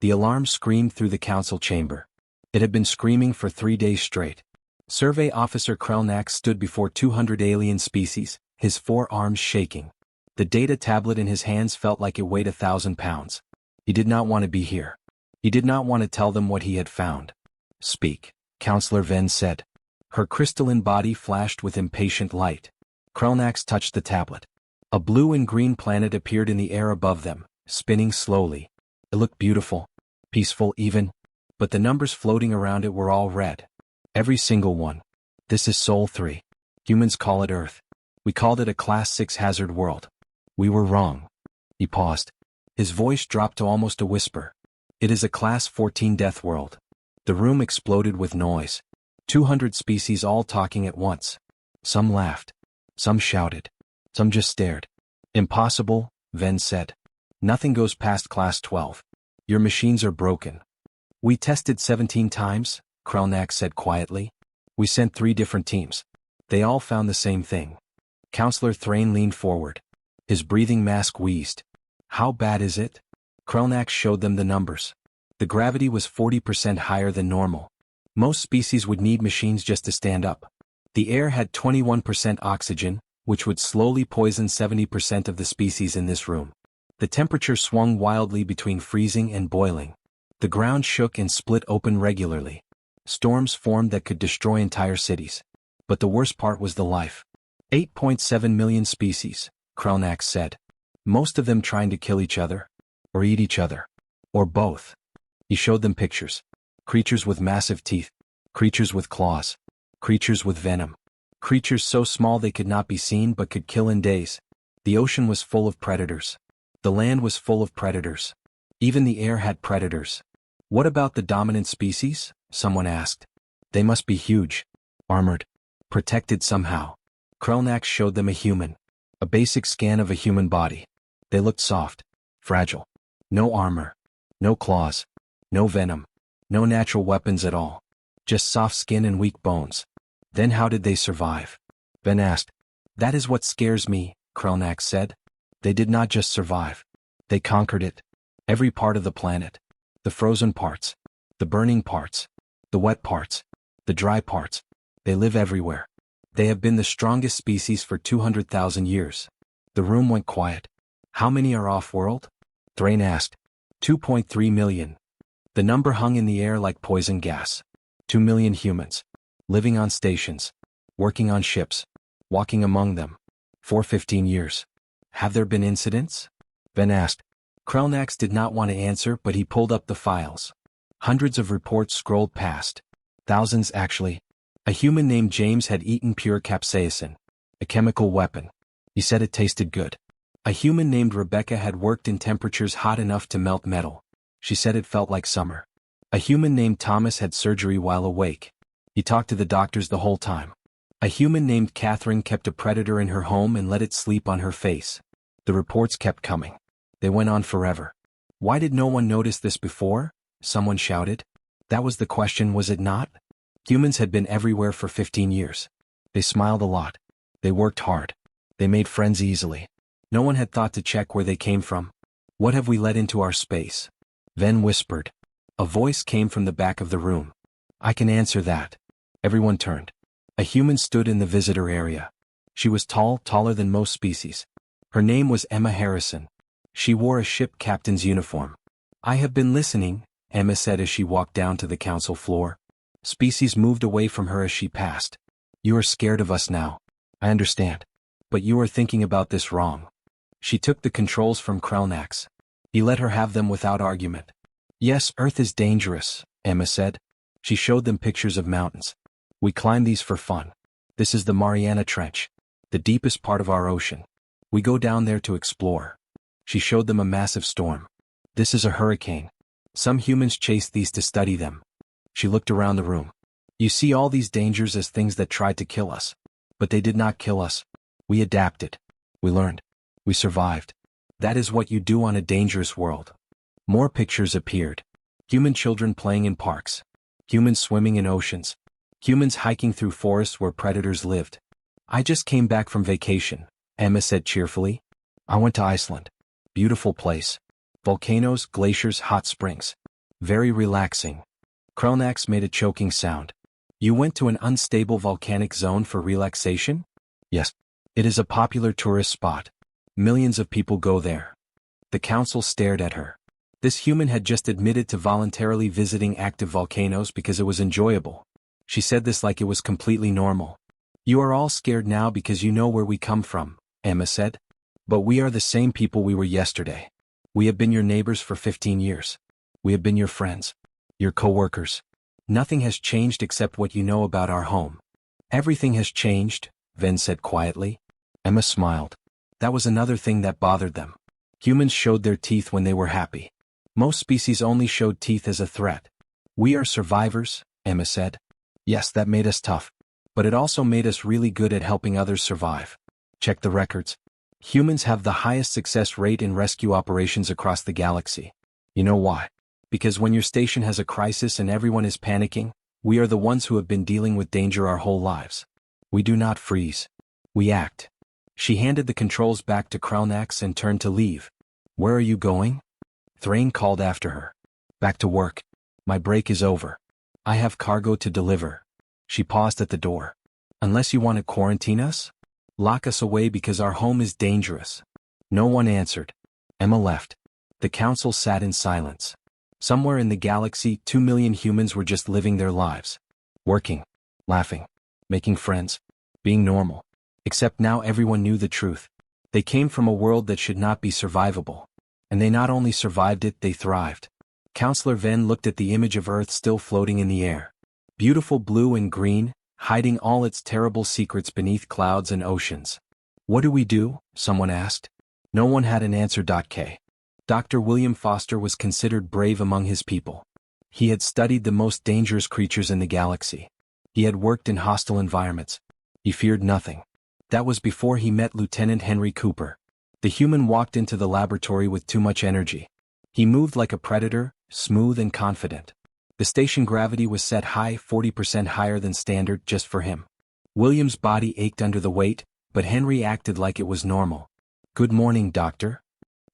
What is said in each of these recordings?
The alarm screamed through the council chamber. It had been screaming for 3 days straight. Survey Officer Krelnak stood before 200 alien species, his forearms shaking. The data tablet in his hands felt like it weighed 1,000 pounds. He did not want to be here. He did not want to tell them what he had found. Speak, Counselor Ven said. Her crystalline body flashed with impatient light. Krelnax touched the tablet. A blue and green planet appeared in the air above them, spinning slowly. It looked beautiful, peaceful even, but the numbers floating around it were all red. Every single one. This is Sol 3. Humans call it Earth. We called it a Class 6 hazard world. We were wrong. He paused. His voice dropped to almost a whisper. It is a Class 14 death world. The room exploded with noise. 200 species all talking at once. Some laughed. Some shouted. Some just stared. Impossible, Ven said. Nothing goes past Class 12. Your machines are broken. We tested 17 times, Krelnak said quietly. We sent 3 different teams. They all found the same thing. Counselor Thrain leaned forward. His breathing mask wheezed. How bad is it? Krelnak showed them the numbers. The gravity was 40% higher than normal. Most species would need machines just to stand up. The air had 21% oxygen, which would slowly poison 70% of the species in this room. The temperature swung wildly between freezing and boiling. The ground shook and split open regularly. Storms formed that could destroy entire cities. But the worst part was the life. 8.7 million species, Krelnak said. Most of them trying to kill each other. Or eat each other. Or both. He showed them pictures. Creatures with massive teeth. Creatures with claws. Creatures with venom. Creatures so small they could not be seen but could kill in days. The ocean was full of predators. The land was full of predators. Even the air had predators. What about the dominant species? Someone asked. They must be huge. Armored. Protected somehow. Krelnak showed them a human. A basic scan of a human body. They looked soft. Fragile. No armor. No claws. No venom. No natural weapons at all. Just soft skin and weak bones. Then how did they survive? Ben asked. That is what scares me, Krelnak said. They did not just survive. They conquered it. Every part of the planet. The frozen parts. The burning parts. The wet parts. The dry parts. They live everywhere. They have been the strongest species for 200,000 years. The room went quiet. How many are off-world? Thrain asked. 2.3 million. The number hung in the air like poison gas. 2 million humans. Living on stations. Working on ships. Walking among them. For 15 years. Have there been incidents? Ben asked. Krelnax did not want to answer, but he pulled up the files. Hundreds of reports scrolled past. Thousands actually. A human named James had eaten pure capsaicin. A chemical weapon. He said it tasted good. A human named Rebecca had worked in temperatures hot enough to melt metal. She said it felt like summer. A human named Thomas had surgery while awake. He talked to the doctors the whole time. A human named Catherine kept a predator in her home and let it sleep on her face. The reports kept coming. They went on forever. Why did no one notice this before? Someone shouted. That was the question, was it not? Humans had been everywhere for 15 years. They smiled a lot. They worked hard. They made friends easily. No one had thought to check where they came from. What have we let into our space? Ven whispered. A voice came from the back of the room. I can answer that. Everyone turned. A human stood in the visitor area. She was tall, taller than most species. Her name was Emma Harrison. She wore a ship captain's uniform. I have been listening, Emma said as she walked down to the council floor. Species moved away from her as she passed. You are scared of us now. I understand. But you are thinking about this wrong. She took the controls from Krelnax. He let her have them without argument. Yes, Earth is dangerous, Emma said. She showed them pictures of mountains. We climb these for fun. This is the Mariana Trench, the deepest part of our ocean. We go down there to explore. She showed them a massive storm. This is a hurricane. Some humans chase these to study them. She looked around the room. You see all these dangers as things that tried to kill us. But they did not kill us. We adapted. We learned. We survived. That is what you do on a dangerous world. More pictures appeared. Human children playing in parks. Humans swimming in oceans. Humans hiking through forests where predators lived. I just came back from vacation, Emma said cheerfully. I went to Iceland. Beautiful place. Volcanoes, glaciers, hot springs. Very relaxing. Krelnax made a choking sound. You went to an unstable volcanic zone for relaxation? Yes. It is a popular tourist spot. Millions of people go there. The council stared at her. This human had just admitted to voluntarily visiting active volcanoes because it was enjoyable. She said this like it was completely normal. You are all scared now because you know where we come from, Emma said. But we are the same people we were yesterday. We have been your neighbors for 15 years. We have been your friends. Your co-workers. Nothing has changed except what you know about our home. Everything has changed, Ven said quietly. Emma smiled. That was another thing that bothered them. Humans showed their teeth when they were happy. Most species only showed teeth as a threat. We are survivors, Emma said. Yes, that made us tough. But it also made us really good at helping others survive. Check the records. Humans have the highest success rate in rescue operations across the galaxy. You know why? Because when your station has a crisis and everyone is panicking, we are the ones who have been dealing with danger our whole lives. We do not freeze. We act. She handed the controls back to Krelnax and turned to leave. Where are you going? Thrain called after her. Back to work. My break is over. I have cargo to deliver. She paused at the door. Unless you want to quarantine us? Lock us away because our home is dangerous. No one answered. Emma left. The council sat in silence. Somewhere in the galaxy, 2 million humans were just living their lives. Working. Laughing. Making friends. Being normal. Except now everyone knew the truth. They came from a world that should not be survivable. And they not only survived it, they thrived. Counselor Ven looked at the image of Earth still floating in the air. Beautiful blue and green, hiding all its terrible secrets beneath clouds and oceans. What do we do? Someone asked. No one had an answer. K. Dr. William Foster was considered brave among his people. He had studied the most dangerous creatures in the galaxy. He had worked in hostile environments. He feared nothing. That was before he met Lieutenant Henry Cooper. The human walked into the laboratory with too much energy. He moved like a predator, smooth and confident. The station gravity was set high, 40% higher than standard, just for him. William's body ached under the weight, but Henry acted like it was normal. Good morning, Doctor.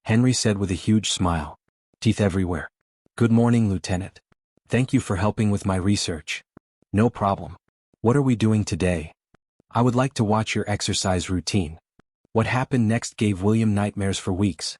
Henry said with a huge smile. Teeth everywhere. Good morning, Lieutenant. Thank you for helping with my research. No problem. What are we doing today? I would like to watch your exercise routine. What happened next gave William nightmares for weeks.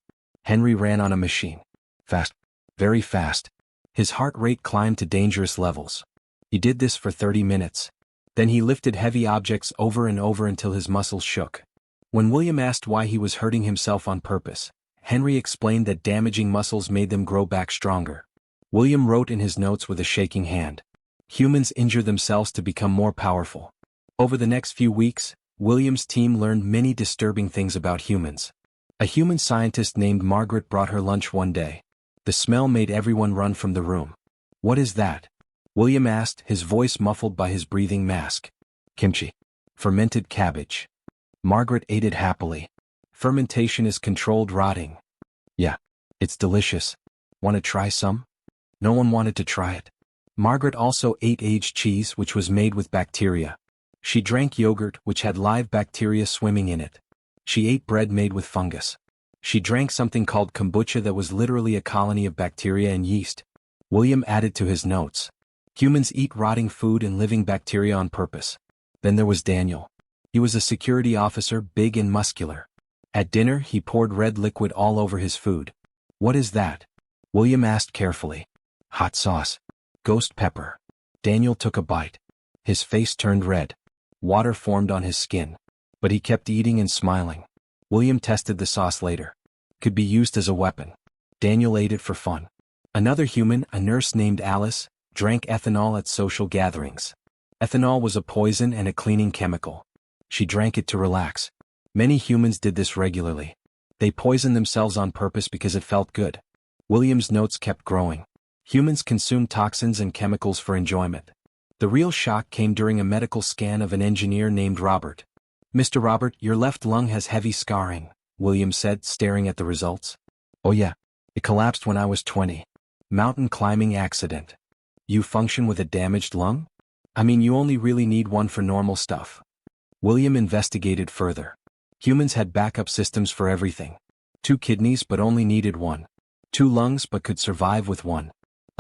Henry ran on a machine. Fast. Very fast. His heart rate climbed to dangerous levels. He did this for 30 minutes. Then he lifted heavy objects over and over until his muscles shook. When William asked why he was hurting himself on purpose, Henry explained that damaging muscles made them grow back stronger. William wrote in his notes with a shaking hand. Humans injure themselves to become more powerful. Over the next few weeks, William's team learned many disturbing things about humans. A human scientist named Margaret brought her lunch one day. The smell made everyone run from the room. What is that? William asked, his voice muffled by his breathing mask. Kimchi. Fermented cabbage. Margaret ate it happily. Fermentation is controlled rotting. Yeah. It's delicious. Want to try some? No one wanted to try it. Margaret also ate aged cheese, which was made with bacteria. She drank yogurt, which had live bacteria swimming in it. She ate bread made with fungus. She drank something called kombucha that was literally a colony of bacteria and yeast. William added to his notes. Humans eat rotting food and living bacteria on purpose. Then there was Daniel. He was a security officer, big and muscular. At dinner, he poured red liquid all over his food. What is that? William asked carefully. Hot sauce. Ghost pepper. Daniel took a bite. His face turned red. Water formed on his skin. But he kept eating and smiling. William tested the sauce later. Could be used as a weapon. Daniel ate it for fun. Another human, a nurse named Alice, drank ethanol at social gatherings. Ethanol was a poison and a cleaning chemical. She drank it to relax. Many humans did this regularly. They poisoned themselves on purpose because it felt good. William's notes kept growing. Humans consumed toxins and chemicals for enjoyment. The real shock came during a medical scan of an engineer named Robert. Mr. Robert, your left lung has heavy scarring, William said, staring at the results. Oh yeah. It collapsed when I was 20. Mountain climbing accident. You function with a damaged lung? I mean, you only really need one for normal stuff. William investigated further. Humans had backup systems for everything. 2 kidneys but only needed one. 2 lungs but could survive with one.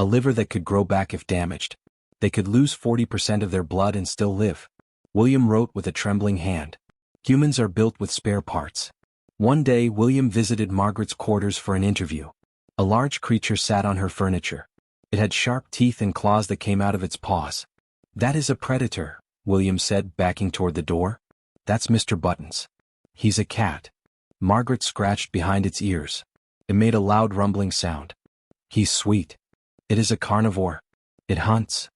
A liver that could grow back if damaged. They could lose 40% of their blood and still live. William wrote with a trembling hand. Humans are built with spare parts. One day William visited Margaret's quarters for an interview. A large creature sat on her furniture. It had sharp teeth and claws that came out of its paws. That is a predator, William said, backing toward the door. That's Mr. Buttons. He's a cat. Margaret scratched behind its ears. It made a loud rumbling sound. He's sweet. It is a carnivore. It hunts.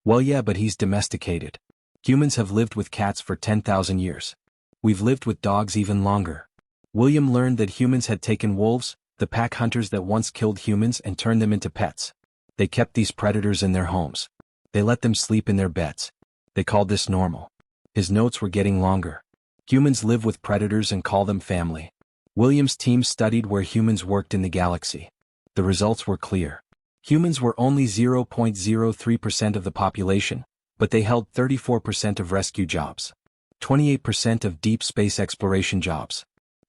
Well, yeah, but he's domesticated. Humans have lived with cats for 10,000 years. We've lived with dogs even longer. William learned that humans had taken wolves, the pack hunters that once killed humans, and turned them into pets. They kept these predators in their homes. They let them sleep in their beds. They called this normal. His notes were getting longer. Humans live with predators and call them family. William's team studied where humans worked in the galaxy. The results were clear. Humans were only 0.03% of the population, but they held 34% of rescue jobs, 28% of deep space exploration jobs,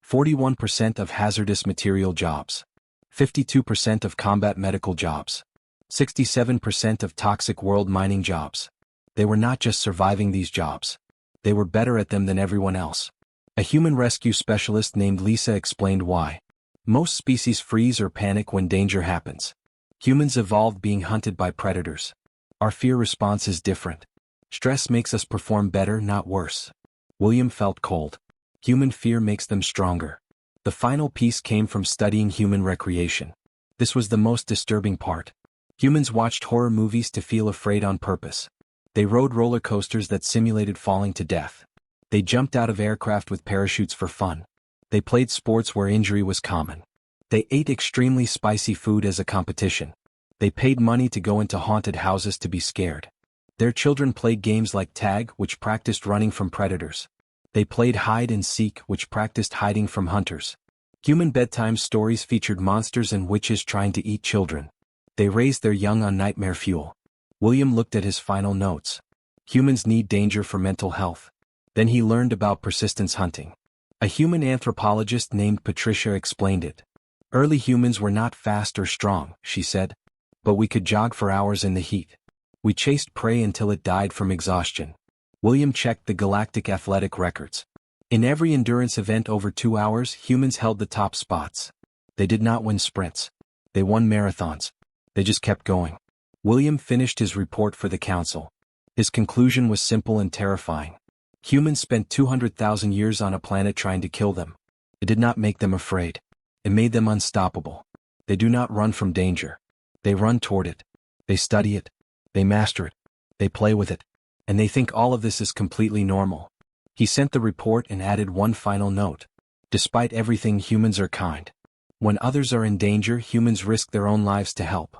41% of hazardous material jobs, 52% of combat medical jobs, 67% of toxic world mining jobs. They were not just surviving these jobs. They were better at them than everyone else. A human rescue specialist named Lisa explained why. Most species freeze or panic when danger happens. Humans evolved being hunted by predators. Our fear response is different. Stress makes us perform better, not worse. William felt cold. Human fear makes them stronger. The final piece came from studying human recreation. This was the most disturbing part. Humans watched horror movies to feel afraid on purpose. They rode roller coasters that simulated falling to death. They jumped out of aircraft with parachutes for fun. They played sports where injury was common. They ate extremely spicy food as a competition. They paid money to go into haunted houses to be scared. Their children played games like tag, which practiced running from predators. They played hide and seek, which practiced hiding from hunters. Human bedtime stories featured monsters and witches trying to eat children. They raised their young on nightmare fuel. William looked at his final notes. Humans need danger for mental health. Then he learned about persistence hunting. A human anthropologist named Patricia explained it. Early humans were not fast or strong, she said. But we could jog for hours in the heat. We chased prey until it died from exhaustion. William checked the galactic athletic records. In every endurance event over 2 hours, humans held the top spots. They did not win sprints. They won marathons. They just kept going. William finished his report for the council. His conclusion was simple and terrifying. Humans spent 200,000 years on a planet trying to kill them. It did not make them afraid. It made them unstoppable. They do not run from danger. They run toward it. They study it. They master it. They play with it. And they think all of this is completely normal. He sent the report and added one final note. Despite everything, humans are kind. When others are in danger, humans risk their own lives to help.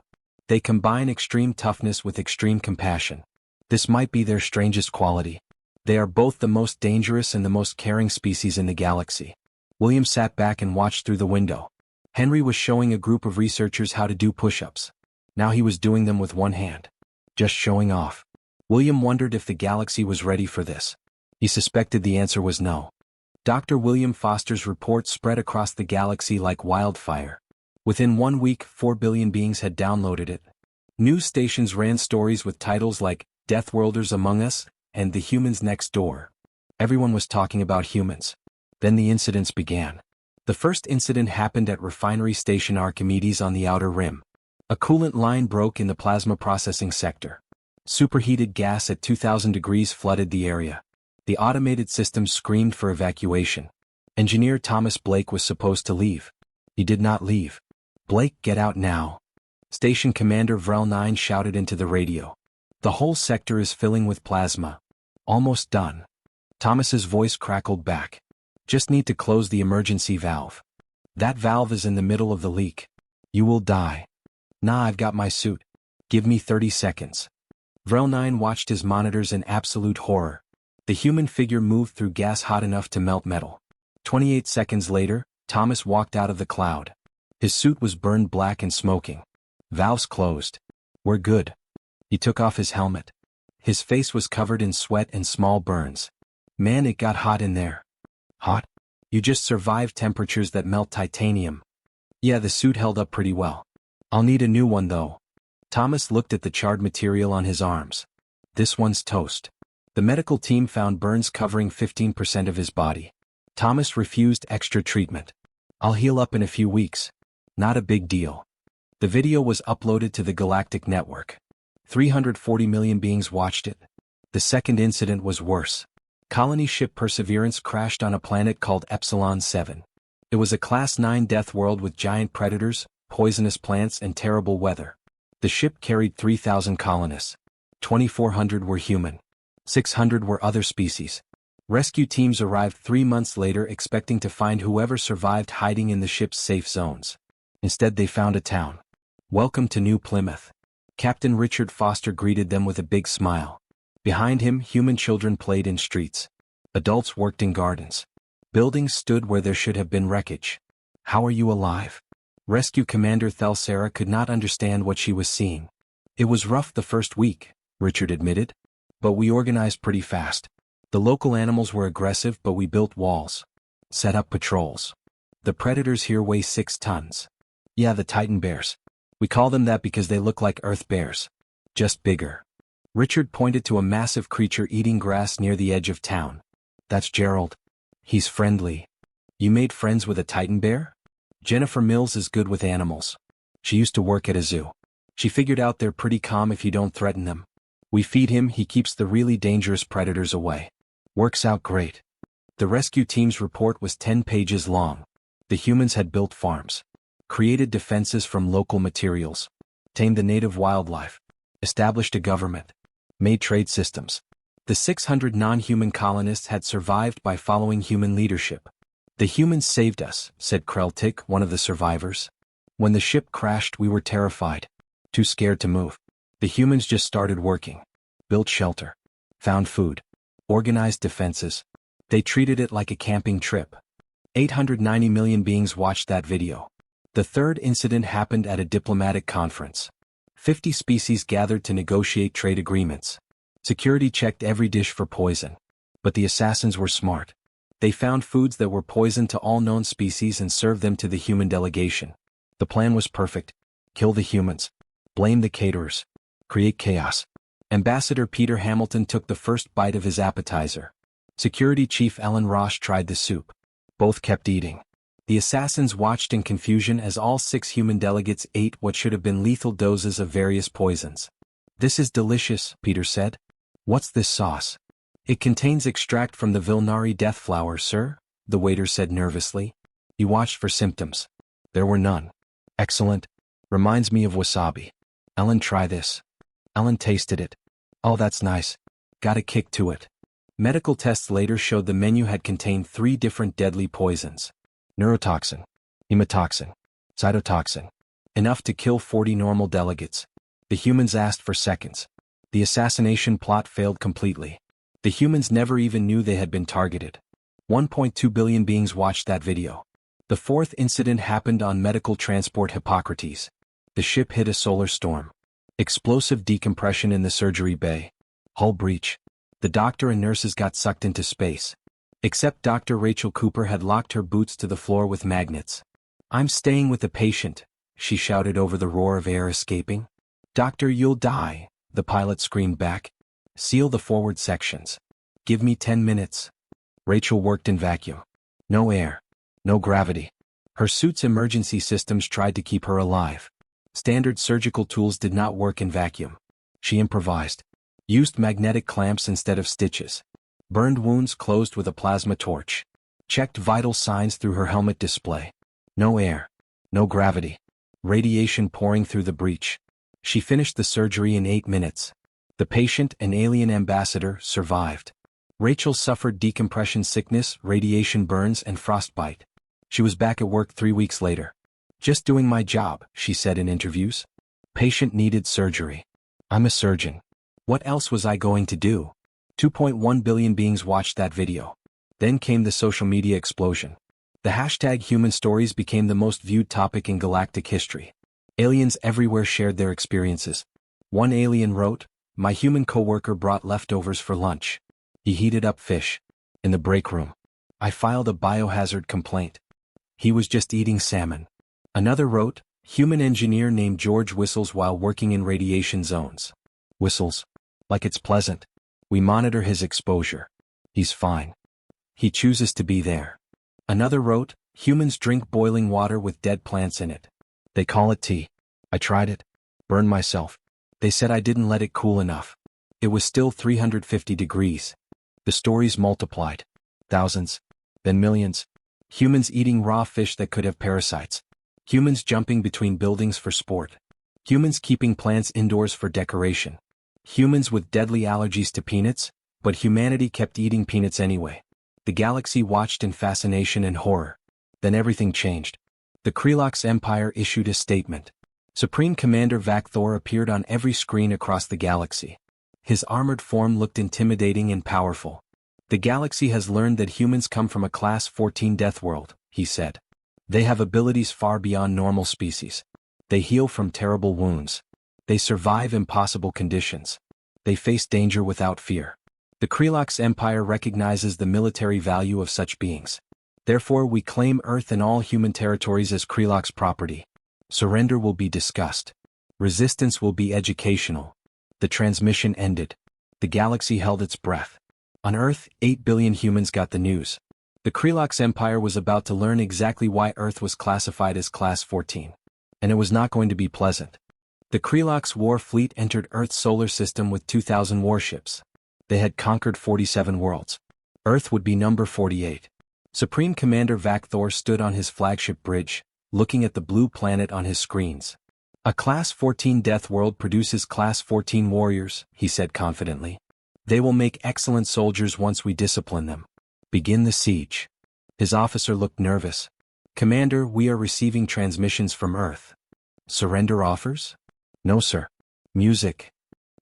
They combine extreme toughness with extreme compassion. This might be their strangest quality. They are both the most dangerous and the most caring species in the galaxy. William sat back and watched through the window. Henry was showing a group of researchers how to do push-ups. Now he was doing them with one hand. Just showing off. William wondered if the galaxy was ready for this. He suspected the answer was no. Dr. William Foster's report spread across the galaxy like wildfire. Within 1 week, 4 billion beings had downloaded it. News stations ran stories with titles like Deathworlders Among Us and The Humans Next Door. Everyone was talking about humans. Then the incidents began. The first incident happened at Refinery Station Archimedes on the Outer Rim. A coolant line broke in the plasma processing sector. Superheated gas at 2,000 degrees flooded the area. The automated system screamed for evacuation. Engineer Thomas Blake was supposed to leave. He did not leave. Blake, get out now. Station Commander Vrel 9 shouted into the radio. The whole sector is filling with plasma. Almost done. Thomas's voice crackled back. Just need to close the emergency valve. That valve is in the middle of the leak. You will die. Nah, I've got my suit. Give me 30 seconds. Vrel 9 watched his monitors in absolute horror. The human figure moved through gas hot enough to melt metal. 28 seconds later, Thomas walked out of the cloud. His suit was burned black and smoking. Valves closed. We're good. He took off his helmet. His face was covered in sweat and small burns. Man, it got hot in there. Hot? You just survived temperatures that melt titanium. Yeah, the suit held up pretty well. I'll need a new one though. Thomas looked at the charred material on his arms. This one's toast. The medical team found burns covering 15% of his body. Thomas refused extra treatment. I'll heal up in a few weeks. Not a big deal. The video was uploaded to the Galactic Network. 340 million beings watched it. The second incident was worse. Colony ship Perseverance crashed on a planet called Epsilon 7. It was a Class 9 death world with giant predators, poisonous plants and terrible weather. The ship carried 3,000 colonists. 2,400 were human. 600 were other species. Rescue teams arrived 3 months later expecting to find whoever survived hiding in the ship's safe zones. Instead they found a town. Welcome to New Plymouth. Captain Richard Foster greeted them with a big smile. Behind him, human children played in streets. Adults worked in gardens. Buildings stood where there should have been wreckage. How are you alive? Rescue Commander Thelsera could not understand what she was seeing. It was rough the first week, Richard admitted. But we organized pretty fast. The local animals were aggressive, but we built walls. Set up patrols. The predators here weigh 6 tons. Yeah, the Titan bears. We call them that because they look like Earth bears. Just bigger. Richard pointed to a massive creature eating grass near the edge of town. That's Gerald. He's friendly. You made friends with a Titan bear? Jennifer Mills is good with animals. She used to work at a zoo. She figured out they're pretty calm if you don't threaten them. We feed him, he keeps the really dangerous predators away. Works out great. The rescue team's report was 10 pages long. The humans had built farms. Created defenses from local materials. Tamed the native wildlife. Established a government. Made trade systems. The 600 non-human colonists had survived by following human leadership. The humans saved us, said Kreltik, one of the survivors. When the ship crashed we were terrified. Too scared to move. The humans just started working. Built shelter. Found food. Organized defenses. They treated it like a camping trip. 890 million beings watched that video. The third incident happened at a diplomatic conference. 50 species gathered to negotiate trade agreements. Security checked every dish for poison. But the assassins were smart. They found foods that were poison to all known species and served them to the human delegation. The plan was perfect. Kill the humans. Blame the caterers. Create chaos. Ambassador Peter Hamilton took the first bite of his appetizer. Security Chief Ellen Ross tried the soup. Both kept eating. The assassins watched in confusion as all 6 human delegates ate what should have been lethal doses of various poisons. This is delicious, Peter said. What's this sauce? It contains extract from the Vilnari death flower, sir, the waiter said nervously. He watched for symptoms. There were none. Excellent. Reminds me of wasabi. Ellen, try this. Ellen tasted it. Oh, that's nice. Got a kick to it. Medical tests later showed the menu had contained 3 different deadly poisons. Neurotoxin. Hemotoxin. Cytotoxin. Enough to kill 40 normal delegates. The humans asked for seconds. The assassination plot failed completely. The humans never even knew they had been targeted. 1.2 billion beings watched that video. The fourth incident happened on medical transport Hippocrates. The ship hit a solar storm. Explosive decompression in the surgery bay. Hull breach. The doctor and nurses got sucked into space. Except Dr. Rachel Cooper had locked her boots to the floor with magnets. I'm staying with the patient, she shouted over the roar of air escaping. Doctor, you'll die, the pilot screamed back. Seal the forward sections. Give me 10 minutes. Rachel worked in vacuum. No air. No gravity. Her suit's emergency systems tried to keep her alive. Standard surgical tools did not work in vacuum. She improvised. Used magnetic clamps instead of stitches. Burned wounds closed with a plasma torch. Checked vital signs through her helmet display. No air. No gravity. Radiation pouring through the breach. She finished the surgery in 8 minutes. The patient, an alien ambassador, survived. Rachel suffered decompression sickness, radiation burns, and frostbite. She was back at work 3 weeks later. Just doing my job, she said in interviews. Patient needed surgery. I'm a surgeon. What else was I going to do? 2.1 billion beings watched that video. Then came the social media explosion. The hashtag Human Stories became the most viewed topic in galactic history. Aliens everywhere shared their experiences. One alien wrote, "My human coworker brought leftovers for lunch. He heated up fish. In the break room. I filed a biohazard complaint. He was just eating salmon." Another wrote, Human engineer named George whistles while working in radiation zones. Whistles. Like it's pleasant. We monitor his exposure. He's fine. He chooses to be there. Another wrote, humans drink boiling water with dead plants in it. They call it tea. I tried it. Burned myself. They said I didn't let it cool enough. It was still 350 degrees. The stories multiplied. Thousands. Then millions. Humans eating raw fish that could have parasites. Humans jumping between buildings for sport. Humans keeping plants indoors for decoration. Humans with deadly allergies to peanuts, but humanity kept eating peanuts anyway. The galaxy watched in fascination and horror. Then everything changed. The Krelox Empire issued a statement. Supreme Commander Vakthor appeared on every screen across the galaxy. His armored form looked intimidating and powerful. The galaxy has learned that humans come from a Class 14 Deathworld, he said. They have abilities far beyond normal species. They heal from terrible wounds. They survive impossible conditions. They face danger without fear. The Krelox Empire recognizes the military value of such beings. Therefore we claim Earth and all human territories as Krelox property. Surrender will be discussed. Resistance will be educational. The transmission ended. The galaxy held its breath. On Earth, 8 billion humans got the news. The Krelox Empire was about to learn exactly why Earth was classified as Class 14. And it was not going to be pleasant. The Krelox War fleet entered Earth's solar system with 2,000 warships. They had conquered 47 worlds. Earth would be number 48. Supreme Commander Vakthor stood on his flagship bridge, looking at the blue planet on his screens. A Class 14 Deathworld produces Class 14 warriors, he said confidently. They will make excellent soldiers once we discipline them. Begin the siege. His officer looked nervous. Commander, we are receiving transmissions from Earth. Surrender offers? No, sir. Music.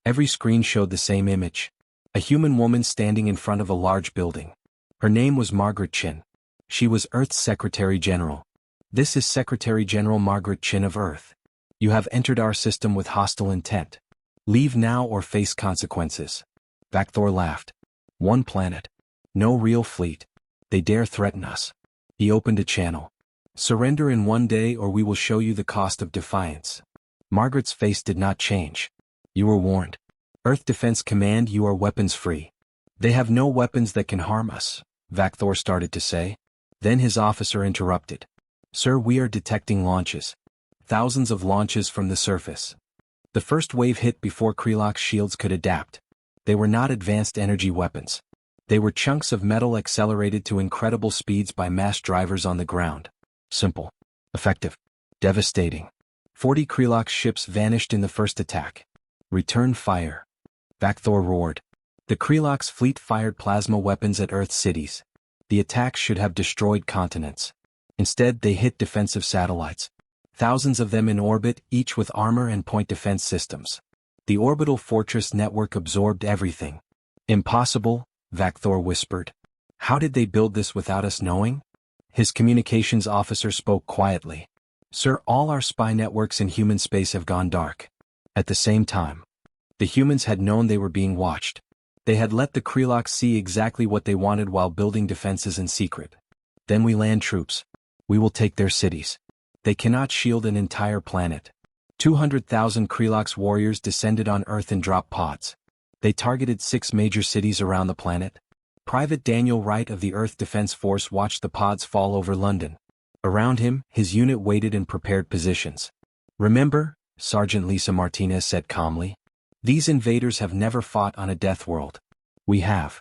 Every screen showed the same image. A human woman standing in front of a large building. Her name was Margaret Chin. She was Earth's Secretary General. This is Secretary General Margaret Chin of Earth. You have entered our system with hostile intent. Leave now or face consequences. Vakthor laughed. One planet. No real fleet. They dare threaten us. He opened a channel. Surrender in one day or we will show you the cost of defiance. Margaret's face did not change. You were warned. Earth Defense Command, you are weapons-free. They have no weapons that can harm us, Vakthor started to say. Then his officer interrupted. Sir, we are detecting launches. Thousands of launches from the surface. The first wave hit before Krelox shields could adapt. They were not advanced energy weapons. They were chunks of metal accelerated to incredible speeds by mass drivers on the ground. Simple. Effective. Devastating. 40 Krelox ships vanished in the first attack. Return fire. Vakthor roared. The Krelox fleet fired plasma weapons at Earth cities. The attacks should have destroyed continents. Instead, they hit defensive satellites. Thousands of them in orbit, each with armor and point defense systems. The orbital fortress network absorbed everything. Impossible, Vakthor whispered. How did they build this without us knowing? His communications officer spoke quietly. Sir, all our spy networks in human space have gone dark. At the same time. The humans had known they were being watched. They had let the Krelox see exactly what they wanted while building defenses in secret. Then we land troops. We will take their cities. They cannot shield an entire planet. 200,000 Krelox warriors descended on Earth in drop pods. They targeted 6 major cities around the planet. Private Daniel Wright of the Earth Defense Force watched the pods fall over London. Around him, his unit waited in prepared positions. Remember, Sergeant Lisa Martinez said calmly. These invaders have never fought on a death world. We have.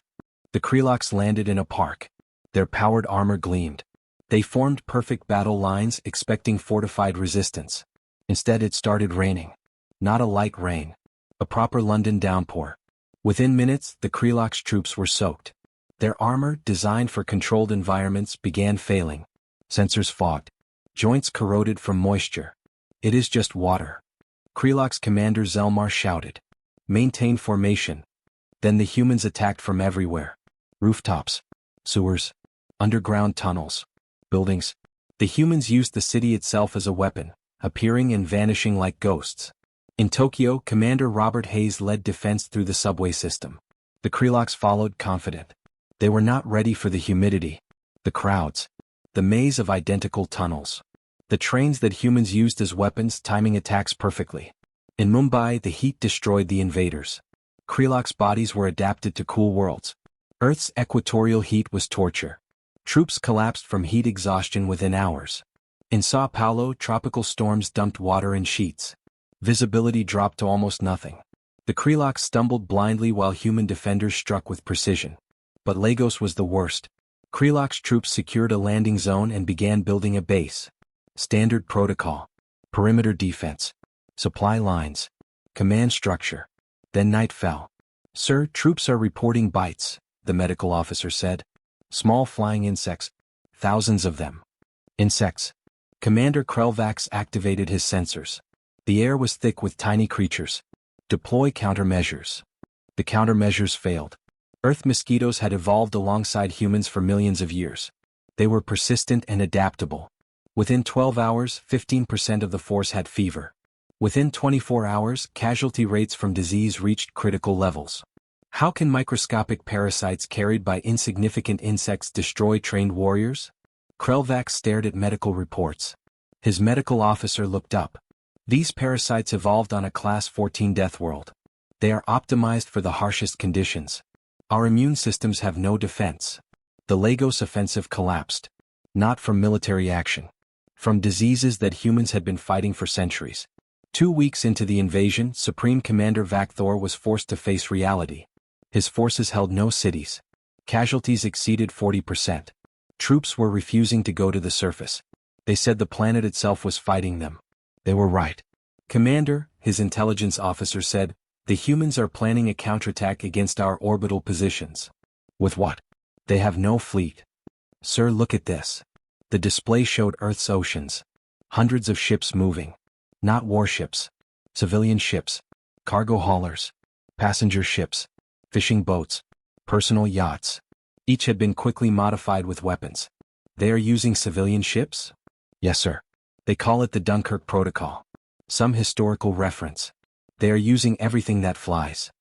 The Krelox landed in a park. Their powered armor gleamed. They formed perfect battle lines expecting fortified resistance. Instead it started raining. Not a light rain. A proper London downpour. Within minutes, the Krelox troops were soaked. Their armor, designed for controlled environments, began failing. Sensors fogged. Joints corroded from moisture. It is just water. Krelox Commander Zelmar shouted. Maintain formation. Then the humans attacked from everywhere. Rooftops. Sewers. Underground tunnels. Buildings. The humans used the city itself as a weapon, appearing and vanishing like ghosts. In Tokyo, Commander Robert Hayes led defense through the subway system. The Krelox followed confident. They were not ready for the humidity, the crowds, the maze of identical tunnels. The trains that humans used as weapons, timing attacks perfectly. In Mumbai, the heat destroyed the invaders. Krelok's bodies were adapted to cool worlds. Earth's equatorial heat was torture. Troops collapsed from heat exhaustion within hours. In Sao Paulo, tropical storms dumped water in sheets. Visibility dropped to almost nothing. The Kreloks stumbled blindly while human defenders struck with precision. But Lagos was the worst. Krelok's troops secured a landing zone and began building a base. Standard protocol. Perimeter defense. Supply lines. Command structure. Then night fell. "Sir, troops are reporting bites," the medical officer said. "Small flying insects. Thousands of them." Insects. Commander Krelvax activated his sensors. The air was thick with tiny creatures. "Deploy countermeasures." The countermeasures failed. Earth mosquitoes had evolved alongside humans for millions of years. They were persistent and adaptable. Within 12 hours, 15% of the force had fever. Within 24 hours, casualty rates from disease reached critical levels. How can microscopic parasites carried by insignificant insects destroy trained warriors? Krelvax stared at medical reports. His medical officer looked up. "These parasites evolved on a Class 14 Deathworld. They are optimized for the harshest conditions. Our immune systems have no defense." The Lagos offensive collapsed. Not from military action. From diseases that humans had been fighting for centuries. 2 weeks into the invasion, Supreme Commander Vakthor was forced to face reality. His forces held no cities. Casualties exceeded 40%. Troops were refusing to go to the surface. They said the planet itself was fighting them. They were right. "Commander," his intelligence officer said, "the humans are planning a counterattack against our orbital positions." "With what?" "They have no fleet." "Sir, look at this." The display showed Earth's oceans. Hundreds of ships moving. Not warships. Civilian ships. Cargo haulers. Passenger ships. Fishing boats. Personal yachts. Each had been quickly modified with weapons. "They are using civilian ships?" "Yes, sir. They call it the Dunkirk Protocol. Some historical reference. They are using everything that flies."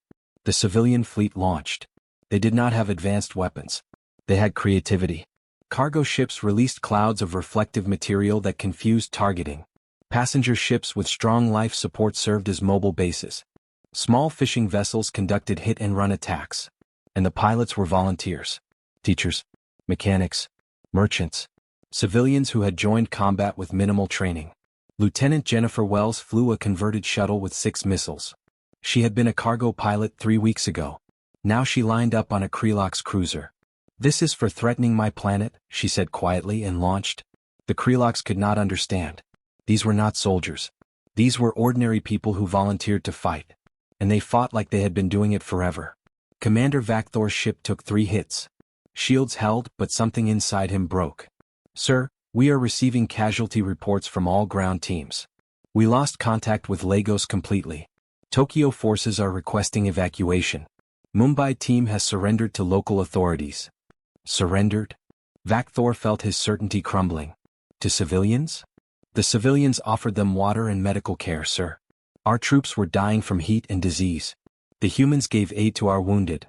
The civilian fleet launched. They did not have advanced weapons. They had creativity. Cargo ships released clouds of reflective material that confused targeting. Passenger ships with strong life support served as mobile bases. Small fishing vessels conducted hit-and-run attacks. And the pilots were volunteers. Teachers. Mechanics. Merchants. Civilians who had joined combat with minimal training. Lieutenant Jennifer Wells flew a converted shuttle with 6 missiles. She had been a cargo pilot 3 weeks ago. Now she lined up on a Kreloks cruiser. "This is for threatening my planet," she said quietly and launched. The Kreloks could not understand. These were not soldiers. These were ordinary people who volunteered to fight. And they fought like they had been doing it forever. Commander Vakthor's ship took 3 hits. Shields held, but something inside him broke. "Sir, we are receiving casualty reports from all ground teams. We lost contact with Lagos completely. Tokyo forces are requesting evacuation. Mumbai team has surrendered to local authorities." Surrendered? Vakthor felt his certainty crumbling. To civilians? "The civilians offered them water and medical care, sir. Our troops were dying from heat and disease. The humans gave aid to our wounded."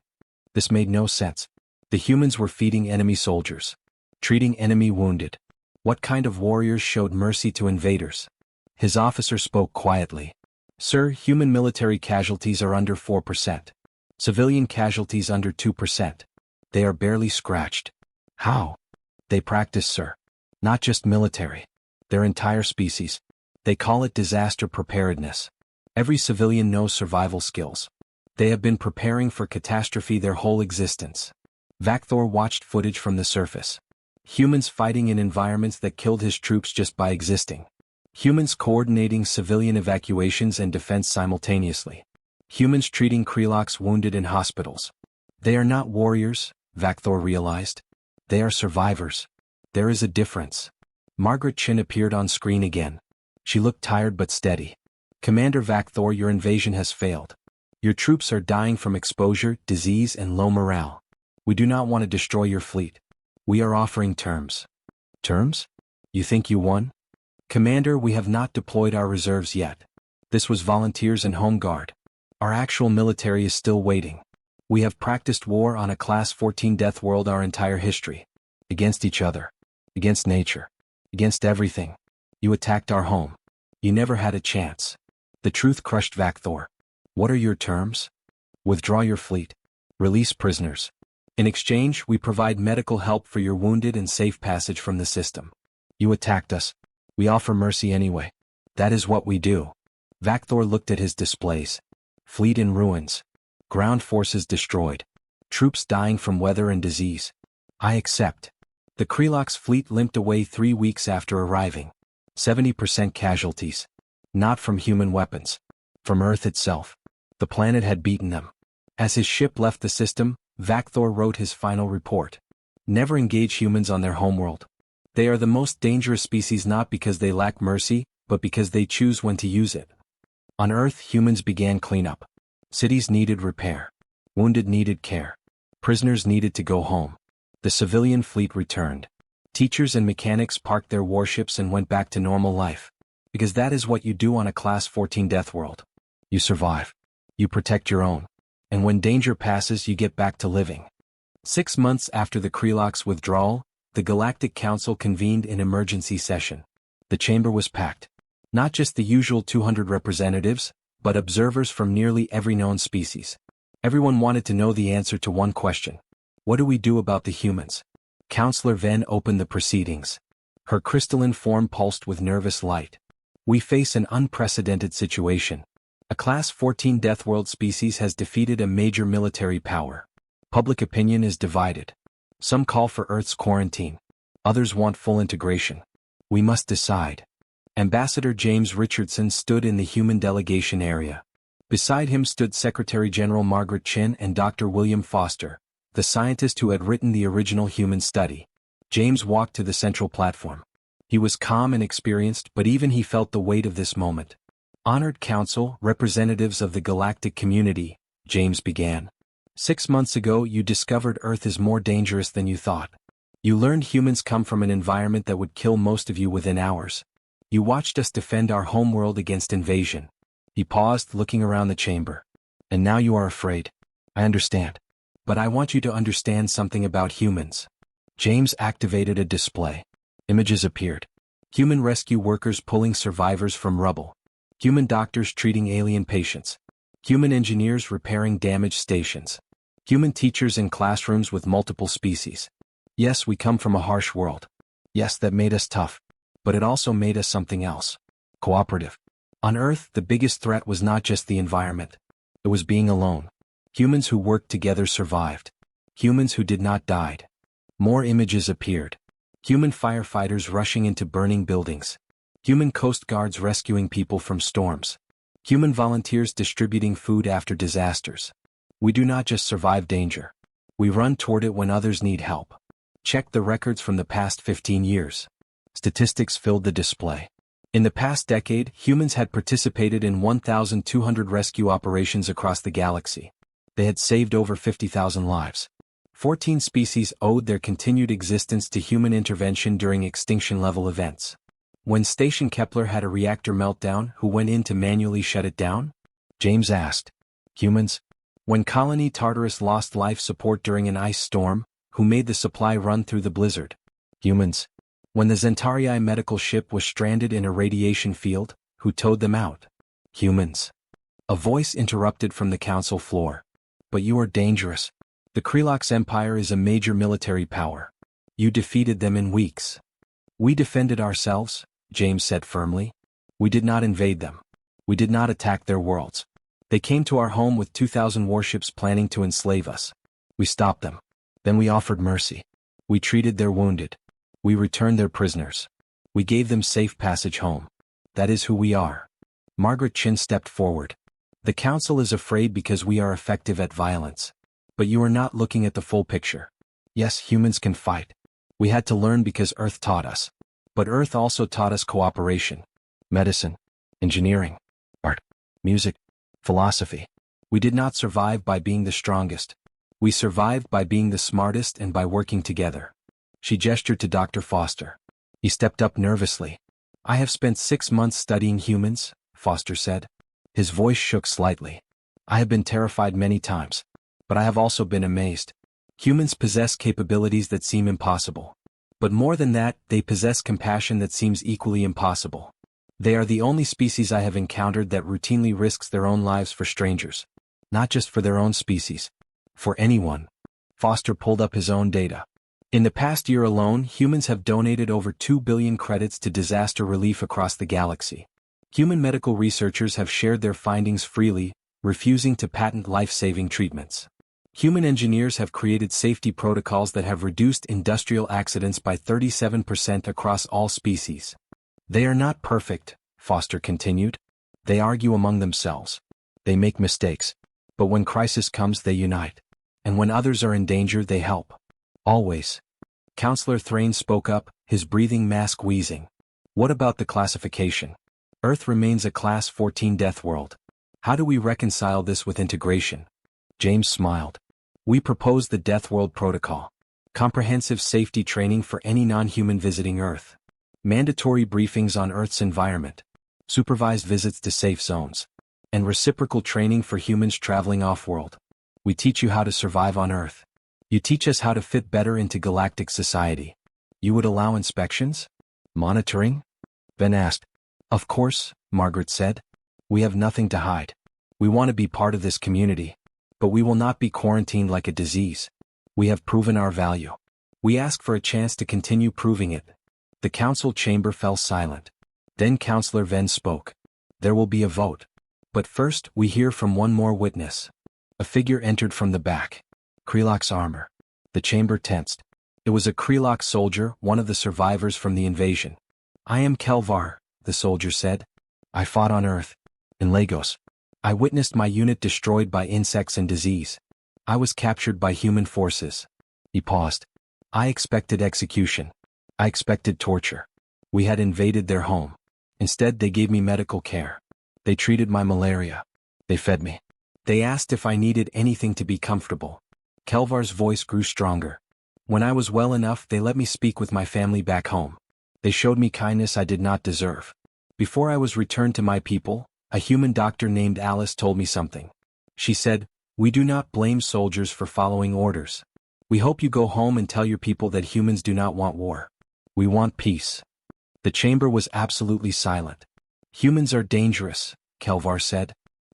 This made no sense. The humans were feeding enemy soldiers. Treating enemy wounded. What kind of warriors showed mercy to invaders? His officer spoke quietly. "Sir, human military casualties are under 4%. Civilian casualties under 2%. They are barely scratched." "How?" "They practice, sir. Not just military. Their entire species. They call it disaster preparedness. Every civilian knows survival skills. They have been preparing for catastrophe their whole existence." Vakthor watched footage from the surface. Humans fighting in environments that killed his troops just by existing. Humans coordinating civilian evacuations and defense simultaneously. Humans treating Kreloks wounded in hospitals. They are not warriors, Vakthor realized. They are survivors. There is a difference. Margaret Chin appeared on screen again. She looked tired but steady. "Commander Vakthor, your invasion has failed. Your troops are dying from exposure, disease and low morale. We do not want to destroy your fleet. We are offering terms." "Terms? You think you won?" "Commander, we have not deployed our reserves yet. This was volunteers and home guard. Our actual military is still waiting. We have practiced war on a Class 14 Deathworld our entire history. Against each other. Against nature. Against everything. You attacked our home. You never had a chance. The truth crushed Vacthor. What are your terms? Withdraw your fleet. Release prisoners. In exchange, we provide medical help for your wounded and safe passage from the system. You attacked us. We offer mercy anyway. That is what we do. Vacthor looked at his displays. Fleet in ruins. Ground forces destroyed. Troops dying from weather and disease. I accept. The Krelok's fleet limped away 3 weeks after arriving. 70% casualties. Not from human weapons. From Earth itself. The planet had beaten them. As his ship left the system, Vacthor wrote his final report. Never engage humans on their homeworld. They are the most dangerous species not because they lack mercy, but because they choose when to use it. On Earth, humans began cleanup. Cities needed repair. Wounded needed care. Prisoners needed to go home. The civilian fleet returned. Teachers and mechanics parked their warships and went back to normal life. Because that is what you do on a Class 14 Deathworld. You survive. You protect your own. And when danger passes, you get back to living. 6 months after the Krelok's withdrawal, the Galactic Council convened an emergency session. The chamber was packed. Not just the usual 200 representatives, but observers from nearly every known species. Everyone wanted to know the answer to one question. What do we do about the humans? Counselor Ven opened the proceedings. Her crystalline form pulsed with nervous light. We face an unprecedented situation. A Class 14 Deathworld species has defeated a major military power. Public opinion is divided. Some call for Earth's quarantine. Others want full integration. We must decide. Ambassador James Richardson stood in the human delegation area. Beside him stood Secretary General Margaret Chin and Dr. William Foster, the scientist who had written the original human study. James walked to the central platform. He was calm and experienced, but even he felt the weight of this moment. Honored Council, representatives of the galactic community, James began. 6 months ago you discovered Earth is more dangerous than you thought. You learned humans come from an environment that would kill most of you within hours. You watched us defend our homeworld against invasion. He paused, looking around the chamber. And now you are afraid. I understand. But I want you to understand something about humans. James activated a display. Images appeared. Human rescue workers pulling survivors from rubble. Human doctors treating alien patients. Human engineers repairing damaged stations. Human teachers in classrooms with multiple species. Yes, we come from a harsh world. Yes, that made us tough. But it also made us something else. Cooperative. On Earth, the biggest threat was not just the environment. It was being alone. Humans who worked together survived. Humans who did not died. More images appeared. Human firefighters rushing into burning buildings. Human coast guards rescuing people from storms. Human volunteers distributing food after disasters. We do not just survive danger. We run toward it when others need help. Check the records from the past 15 years. Statistics filled the display. In the past decade, humans had participated in 1,200 rescue operations across the galaxy. They had saved over 50,000 lives. 14 species owed their continued existence to human intervention during extinction-level events. When Station Kepler had a reactor meltdown, who went in to manually shut it down? James asked. Humans? When Colony Tartarus lost life support during an ice storm, who made the supply run through the blizzard? Humans? When the Zentarii medical ship was stranded in a radiation field, who towed them out? Humans. A voice interrupted from the council floor. But you are dangerous. The Krelok's empire is a major military power. You defeated them in weeks. We defended ourselves, James said firmly. We did not invade them. We did not attack their worlds. They came to our home with 2,000 warships planning to enslave us. We stopped them. Then we offered mercy. We treated their wounded. We returned their prisoners. We gave them safe passage home. That is who we are. Margaret Chin stepped forward. The council is afraid because we are effective at violence. But you are not looking at the full picture. Yes, humans can fight. We had to learn because Earth taught us. But Earth also taught us cooperation. Medicine. Engineering. Art. Music. Philosophy. We did not survive by being the strongest. We survived by being the smartest and by working together. She gestured to Dr. Foster. He stepped up nervously. I have spent 6 months studying humans, Foster said. His voice shook slightly. I have been terrified many times. But I have also been amazed. Humans possess capabilities that seem impossible. But more than that, they possess compassion that seems equally impossible. They are the only species I have encountered that routinely risks their own lives for strangers. Not just for their own species. For anyone. Foster pulled up his own data. In the past year alone, humans have donated over 2 billion credits to disaster relief across the galaxy. Human medical researchers have shared their findings freely, refusing to patent life-saving treatments. Human engineers have created safety protocols that have reduced industrial accidents by 37% across all species. They are not perfect, Foster continued. They argue among themselves. They make mistakes. But when crisis comes, they unite. And when others are in danger, they help. Always. Counselor Thrain spoke up, his breathing mask wheezing. What about the classification? Earth remains a Class 14 Deathworld. How do we reconcile this with integration? James smiled. We propose the Deathworld Protocol. Comprehensive safety training for any non-human visiting Earth. Mandatory briefings on Earth's environment. Supervised visits to safe zones. And reciprocal training for humans traveling off-world. We teach you how to survive on Earth. You teach us how to fit better into galactic society. You would allow inspections? Monitoring? Ben asked. Of course, Margaret said. We have nothing to hide. We want to be part of this community. But we will not be quarantined like a disease. We have proven our value. We ask for a chance to continue proving it. The council chamber fell silent. Then Counselor Venn spoke. There will be a vote. But first, we hear from one more witness. A figure entered from the back. Krelok's armor. The chamber tensed. It was a Krelok soldier, one of the survivors from the invasion. I am Kelvar, the soldier said. I fought on Earth. In Lagos. I witnessed my unit destroyed by insects and disease. I was captured by human forces. He paused. I expected execution. I expected torture. We had invaded their home. Instead, they gave me medical care. They treated my malaria. They fed me. They asked if I needed anything to be comfortable. Kelvar's voice grew stronger. When I was well enough, they let me speak with my family back home. They showed me kindness I did not deserve. Before I was returned to my people, a human doctor named Alice told me something. She said, we do not blame soldiers for following orders. We hope you go home and tell your people that humans do not want war. We want peace. The chamber was absolutely silent. Humans are dangerous, Kelvar said.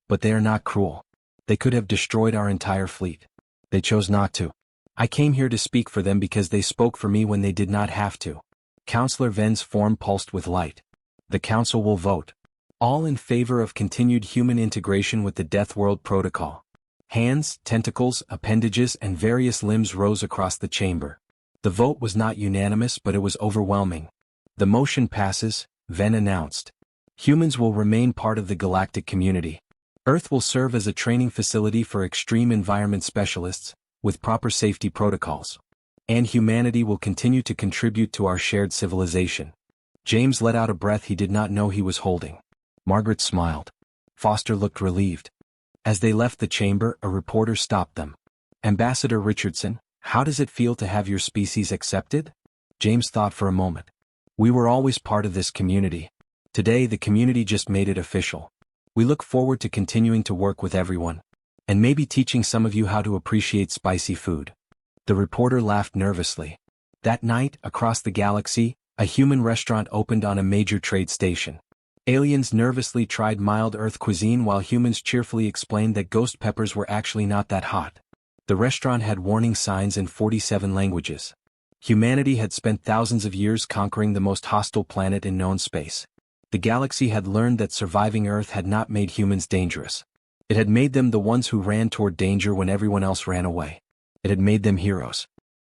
But they are not cruel. They could have destroyed our entire fleet. They chose not to. I came here to speak for them because they spoke for me when they did not have to. Counselor Venn's form pulsed with light. The council will vote. All in favor of continued human integration with the Deathworld Protocol. Hands, tentacles, appendages, and various limbs rose across the chamber. The vote was not unanimous, but it was overwhelming. The motion passes, Venn announced. Humans will remain part of the galactic community. Earth will serve as a training facility for extreme environment specialists, with proper safety protocols. And humanity will continue to contribute to our shared civilization. James let out a breath he did not know he was holding. Margaret smiled. Foster looked relieved. As they left the chamber, a reporter stopped them. Ambassador Richardson, how does it feel to have your species accepted? James thought for a moment. We were always part of this community. Today the community just made it official. We look forward to continuing to work with everyone. And maybe teaching some of you how to appreciate spicy food. The reporter laughed nervously. That night, across the galaxy, a human restaurant opened on a major trade station. Aliens nervously tried mild Earth cuisine while humans cheerfully explained that ghost peppers were actually not that hot. The restaurant had warning signs in 47 languages. Humanity had spent thousands of years conquering the most hostile planet in known space. The galaxy had learned that surviving Earth had not made humans dangerous. It had made them the ones who ran toward danger when everyone else ran away. It had made them heroes.